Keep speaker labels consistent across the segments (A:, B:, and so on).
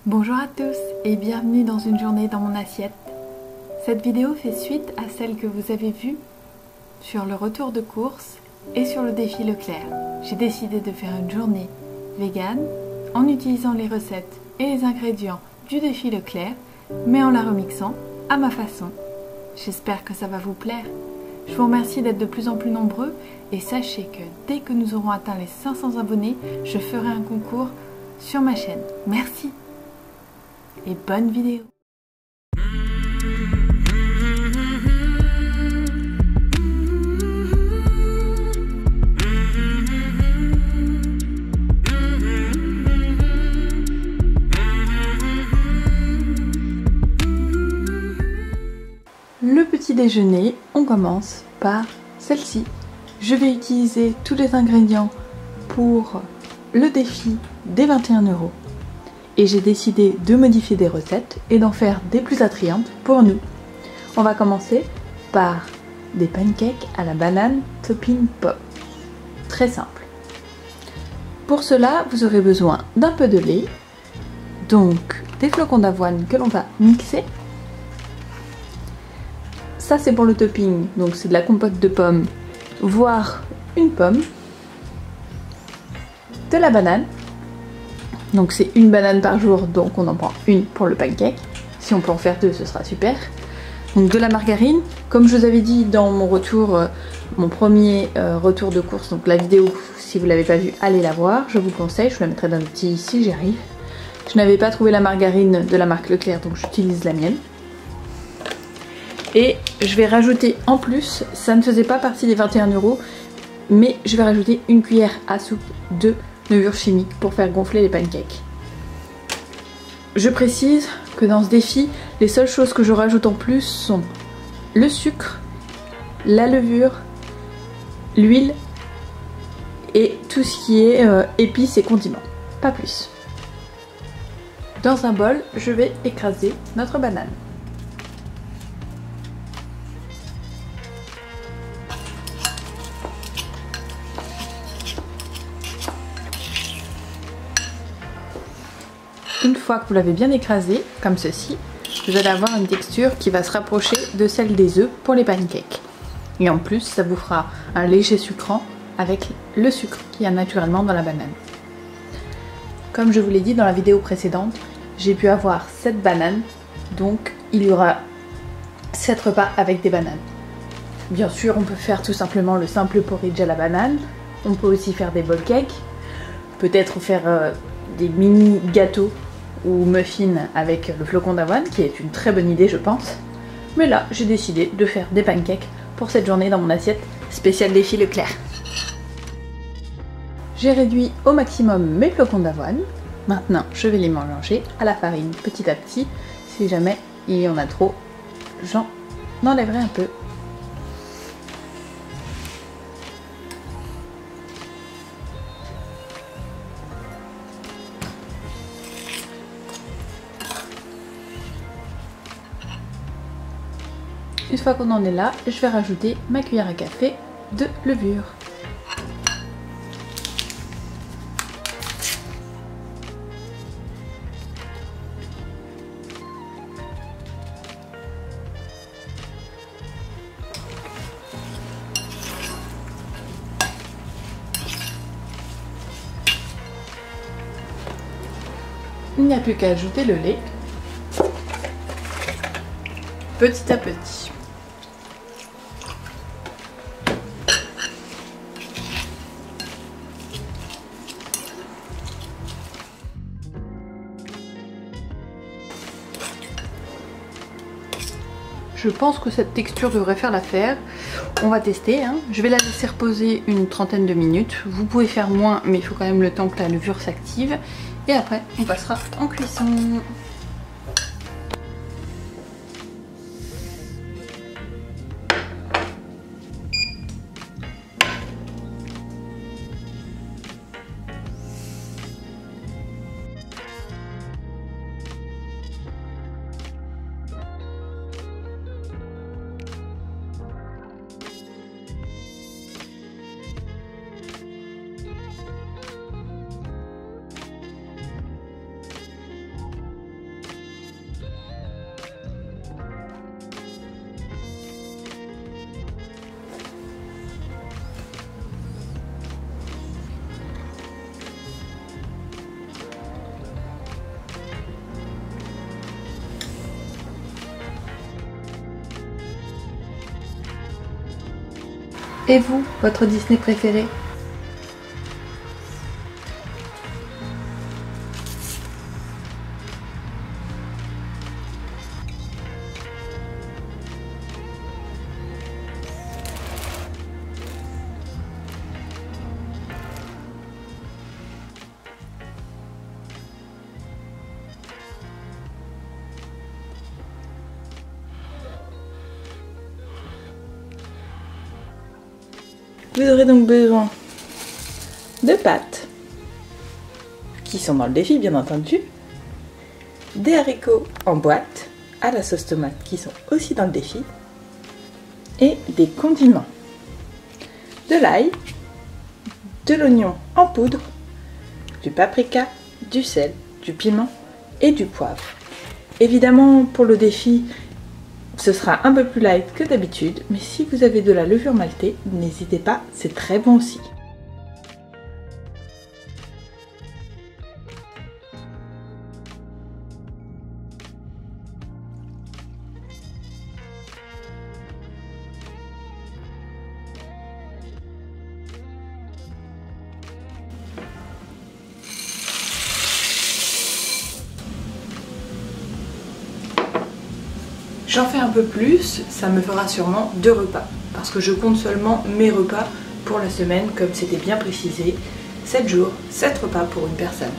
A: Bonjour à tous et bienvenue dans une journée dans mon assiette. Cette vidéo fait suite à celle que vous avez vue sur le retour de course et sur le défi Leclerc. J'ai décidé de faire une journée vegan en utilisant les recettes et les ingrédients du défi Leclerc, mais en la remixant à ma façon. J'espère que ça va vous plaire. Je vous remercie d'être de plus en plus nombreux et sachez que dès que nous aurons atteint les 500 abonnés, je ferai un concours sur ma chaîne. Merci et bonne vidéo. Le petit déjeuner, on commence par celle-ci. Je vais utiliser tous les ingrédients pour le défi des 21 €. Et j'ai décidé de modifier des recettes et d'en faire des plus attrayantes pour nous. On va commencer par des pancakes à la banane topping pop. Très simple. Pour cela, vous aurez besoin d'un peu de lait, donc des flocons d'avoine que l'on va mixer. Ça c'est pour le topping, donc c'est de la compote de pommes, voire une pomme, de la banane. Donc c'est une banane par jour, donc on en prend une pour le pancake. Si on peut en faire deux, ce sera super. Donc de la margarine, comme je vous avais dit dans mon retour, mon premier retour de course, donc la vidéo, si vous ne l'avez pas vue, allez la voir, je vous conseille, je vous la mettrai dans le petit ici, j'y arrive. Je n'avais pas trouvé la margarine de la marque Leclerc, donc j'utilise la mienne. Et je vais rajouter en plus, ça ne faisait pas partie des 21 €, mais je vais rajouter une cuillère à soupe de levure chimique pour faire gonfler les pancakes. Je précise que dans ce défi, les seules choses que je rajoute en plus sont le sucre, la levure, l'huile et tout ce qui est épices et condiments. Pas plus. Dans un bol, je vais écraser notre banane. Une fois que vous l'avez bien écrasé, comme ceci, vous allez avoir une texture qui va se rapprocher de celle des œufs pour les pancakes. Et en plus, ça vous fera un léger sucrant avec le sucre qu'il y a naturellement dans la banane. Comme je vous l'ai dit dans la vidéo précédente, j'ai pu avoir 7 bananes, donc il y aura 7 repas avec des bananes. Bien sûr, on peut faire tout simplement le simple porridge à la banane, on peut aussi faire des bowl cakes, peut-être faire des mini gâteaux ou muffins avec le flocon d'avoine, qui est une très bonne idée je pense. Mais là j'ai décidé de faire des pancakes pour cette journée dans mon assiette spéciale défi Leclerc. J'ai réduit au maximum mes flocons d'avoine. Maintenant je vais les mélanger à la farine petit à petit. Si jamais il y en a trop, j'en enlèverai un peu. Une fois qu'on en est là, je vais rajouter ma cuillère à café de levure. Il n'y a plus qu'à ajouter le lait petit à petit. Je pense que cette texture devrait faire l'affaire. On va tester, hein. Je vais la laisser reposer une trentaine de minutes. Vous pouvez faire moins, mais il faut quand même le temps que la levure s'active. Et après, on passera en cuisson. Et vous, votre Disney préféré? Vous aurez donc besoin de pâtes, qui sont dans le défi bien entendu, des haricots en boîte à la sauce tomate qui sont aussi dans le défi, et des condiments, de l'ail, de l'oignon en poudre, du paprika, du sel, du piment et du poivre. Évidemment, pour le défi, ce sera un peu plus light que d'habitude, mais si vous avez de la levure maltée, n'hésitez pas, c'est très bon aussi. J'en fais un peu plus, ça me fera sûrement 2 repas, parce que je compte seulement mes repas pour la semaine, comme c'était bien précisé, 7 jours, 7 repas pour une personne.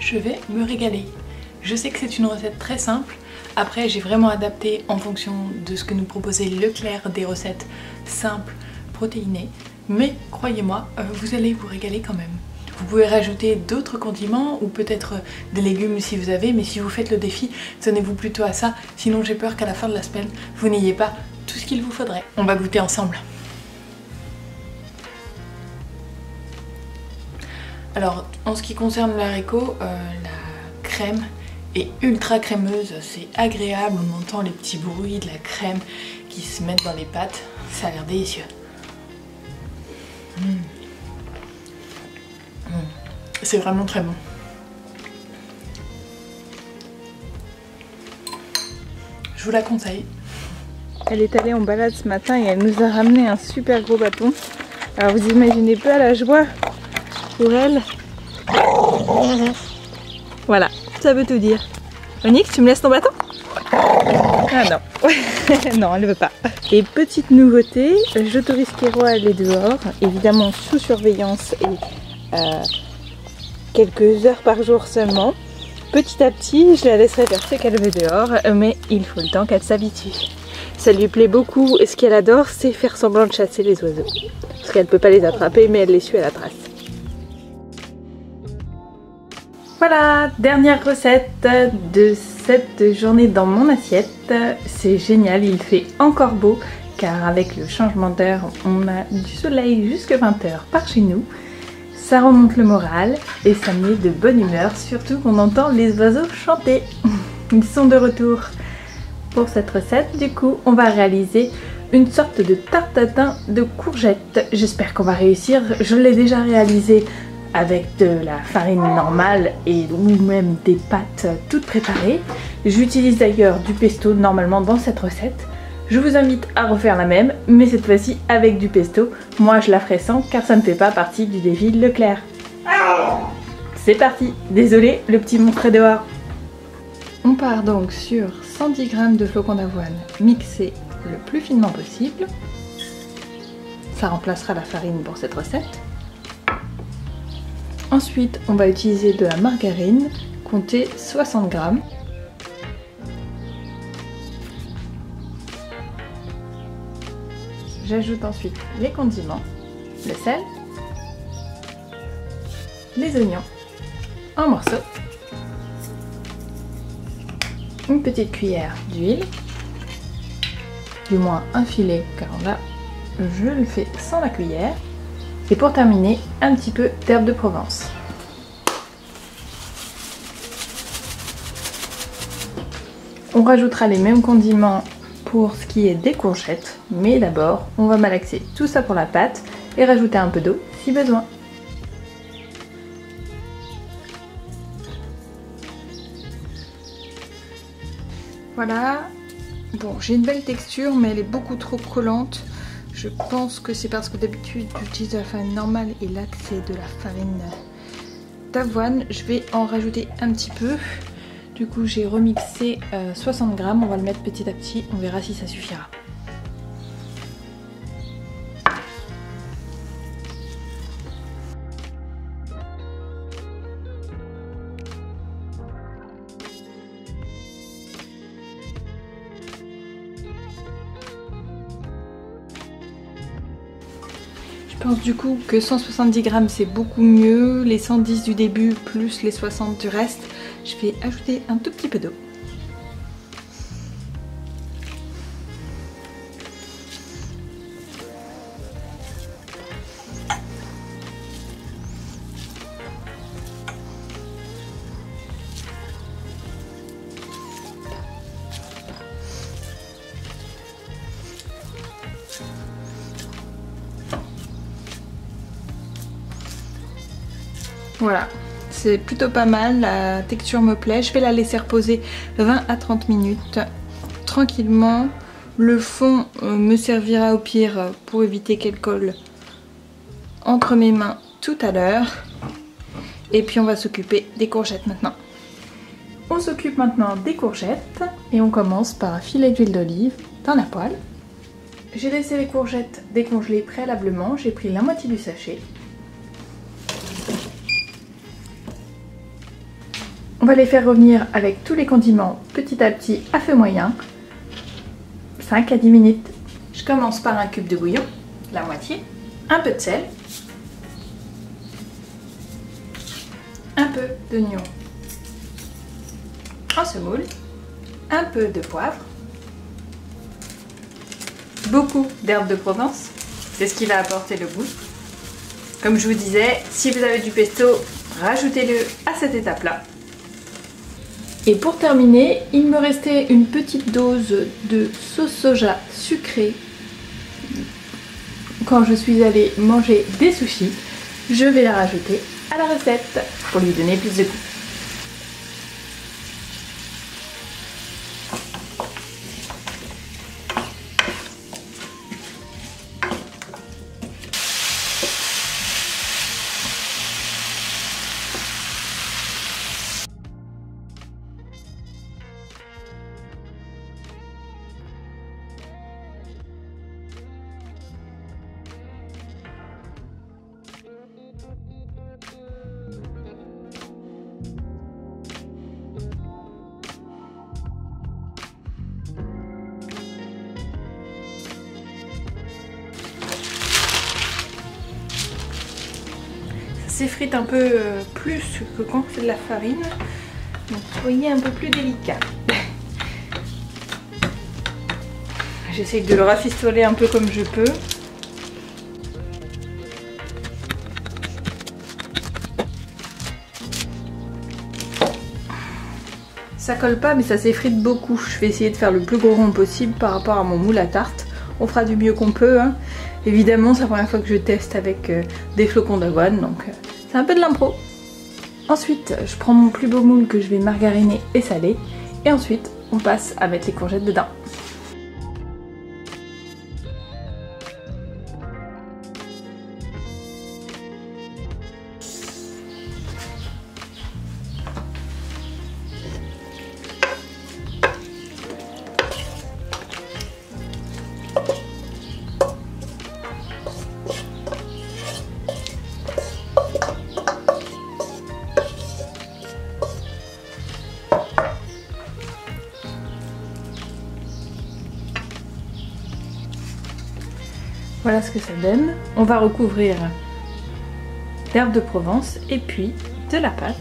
A: Je vais me régaler. Je sais que c'est une recette très simple. Après, j'ai vraiment adapté en fonction de ce que nous proposait Leclerc, des recettes simples, protéinées. Mais croyez-moi, vous allez vous régaler quand même. Vous pouvez rajouter d'autres condiments ou peut-être des légumes si vous avez, mais si vous faites le défi, tenez-vous plutôt à ça. Sinon, j'ai peur qu'à la fin de la semaine, vous n'ayez pas tout ce qu'il vous faudrait. On va goûter ensemble. Alors, en ce qui concerne le haricot, la crème est ultra crémeuse, c'est agréable, on entend les petits bruits de la crème qui se mettent dans les pâtes, ça a l'air délicieux. C'est vraiment très bon. Je vous la conseille. Elle est allée en balade ce matin et elle nous a ramené un super gros bâton. Alors vous imaginez pas la joie pour elle. Voilà, ça veut tout dire. Onyx, tu me laisses ton bâton? Ah non, non, elle ne veut pas. Et petite nouveauté, j'autorise Kéro à aller dehors, évidemment sous surveillance et quelques heures par jour seulement. Petit à petit, je la laisserai faire ce qu'elle veut dehors, mais il faut le temps qu'elle s'habitue. Ça lui plaît beaucoup et ce qu'elle adore, c'est faire semblant de chasser les oiseaux. Parce qu'elle ne peut pas les attraper, mais elle les suit à la trace. Voilà, dernière recette de cette journée dans mon assiette. C'est génial, il fait encore beau car avec le changement d'heure, on a du soleil jusqu'à 20 h par chez nous. Ça remonte le moral et ça met de bonne humeur, surtout qu'on entend les oiseaux chanter. Ils sont de retour. Pour cette recette, du coup, on va réaliser une sorte de tarte tatin de courgettes. J'espère qu'on va réussir. Je l'ai déjà réalisé avec de la farine normale et ou même des pâtes toutes préparées. J'utilise d'ailleurs du pesto normalement dans cette recette. Je vous invite à refaire la même, mais cette fois-ci avec du pesto. Moi je la ferai sans car ça ne fait pas partie du défi Leclerc. C'est parti. Désolé, le petit monstre est dehors. On part donc sur 110 g de flocons d'avoine mixés le plus finement possible. Ça remplacera la farine pour cette recette. Ensuite, on va utiliser de la margarine, comptez 60 g. J'ajoute ensuite les condiments, le sel, les oignons en morceaux, une petite cuillère d'huile, du moins un filet car là je le fais sans la cuillère, et pour terminer un petit peu d'herbe de Provence. On rajoutera les mêmes condiments pour ce qui est des courgettes, mais d'abord on va malaxer tout ça pour la pâte et rajouter un peu d'eau si besoin. Voilà, bon j'ai une belle texture mais elle est beaucoup trop collante. Je pense que c'est parce que d'habitude j'utilise de la farine normale et là c'est de la farine d'avoine. Je vais en rajouter un petit peu. Du coup j'ai remixé 60 g, on va le mettre petit à petit, on verra si ça suffira. Je pense du coup que 170 g c'est beaucoup mieux, les 110 du début plus les 60 du reste. Je vais ajouter un tout petit peu d'eau. Voilà, c'est plutôt pas mal, la texture me plaît. Je vais la laisser reposer 20 à 30 minutes tranquillement. Le fond me servira au pire pour éviter qu'elle colle entre mes mains tout à l'heure. Et puis on va s'occuper des courgettes maintenant. On s'occupe maintenant des courgettes et on commence par un filet d'huile d'olive dans la poêle. J'ai laissé les courgettes décongeler préalablement, j'ai pris la moitié du sachet. On va les faire revenir avec tous les condiments petit à petit à feu moyen, 5 à 10 minutes. Je commence par un cube de bouillon, la moitié, un peu de sel, un peu d'oignon en semoule, un peu de poivre, beaucoup d'herbes de Provence, c'est ce qui va apporter le goût. Comme je vous disais, si vous avez du pesto, rajoutez-le à cette étape-là. Et pour terminer, il me restait une petite dose de sauce soja sucrée quand je suis allée manger des sushis. Je vais la rajouter à la recette pour lui donner plus de goût. S'effrite un peu plus que quand c'est de la farine, donc soyez un peu plus délicat. J'essaye de le rafistoler un peu comme je peux. Ça colle pas mais ça s'effrite beaucoup. Je vais essayer de faire le plus gros rond possible par rapport à mon moule à tarte. On fera du mieux qu'on peut. Hein. Évidemment c'est la première fois que je teste avec des flocons d'avoine donc c'est un peu de l'impro. Ensuite je prends mon plus beau moule que je vais margariner et saler. Et ensuite on passe à mettre les courgettes dedans. Voilà ce que ça donne. On va recouvrir d'herbe de Provence et puis de la pâte.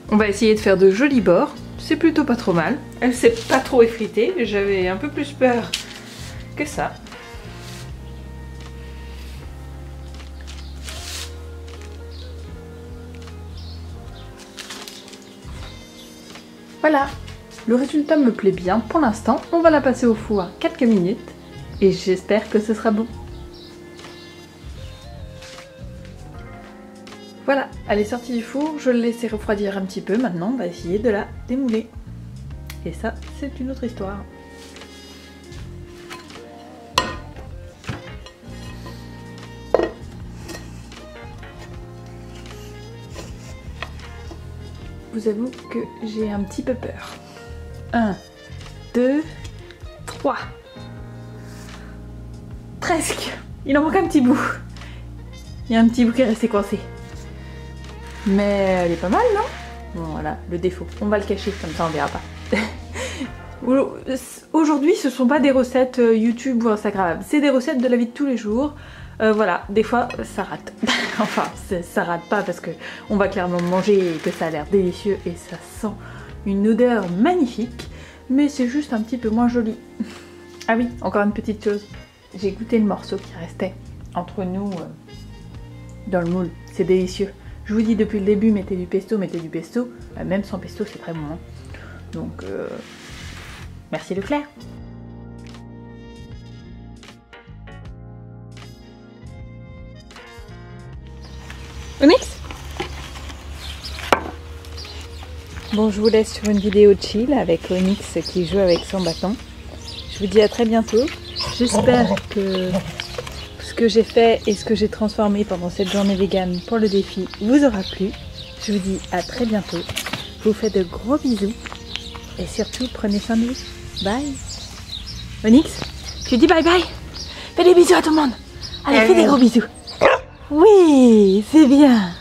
A: On va essayer de faire de jolis bords, c'est plutôt pas trop mal. Elle s'est pas trop effritée, j'avais un peu plus peur que ça. Voilà, le résultat me plaît bien pour l'instant. On va la passer au four 4 minutes et j'espère que ce sera bon. Voilà, elle est sortie du four, je l'ai laissé refroidir un petit peu, maintenant on va essayer de la démouler. Et ça, c'est une autre histoire. Vous avoue que j'ai un petit peu peur. 1, 2, 3. Presque. Il en manque un petit bout. Il y a un petit bout qui est resté coincé. Mais elle est pas mal, non? Bon, voilà, le défaut. On va le cacher, comme ça on verra pas. Aujourd'hui, ce sont pas des recettes YouTube ou Instagram. C'est des recettes de la vie de tous les jours. Voilà, des fois, ça rate. Enfin, ça rate pas parce que on va clairement manger et que ça a l'air délicieux et ça sent une odeur magnifique. Mais c'est juste un petit peu moins joli. Ah oui, encore une petite chose. J'ai goûté le morceau qui restait entre nous dans le moule. C'est délicieux. Je vous dis depuis le début, mettez du pesto, mettez du pesto. Même sans pesto, c'est très bon. Hein. Donc, merci Leclerc. Onyx? Bon, je vous laisse sur une vidéo chill avec Onyx qui joue avec son bâton. Je vous dis à très bientôt. J'espère que ce que j'ai fait et ce que j'ai transformé pendant cette journée végane pour le défi vous aura plu. Je vous dis à très bientôt. Je vous fais de gros bisous. Et surtout, prenez soin de vous. Bye. Onyx, tu dis bye bye. Fais des bisous à tout le monde. Allez, fais des gros bisous. Oui, c'est bien.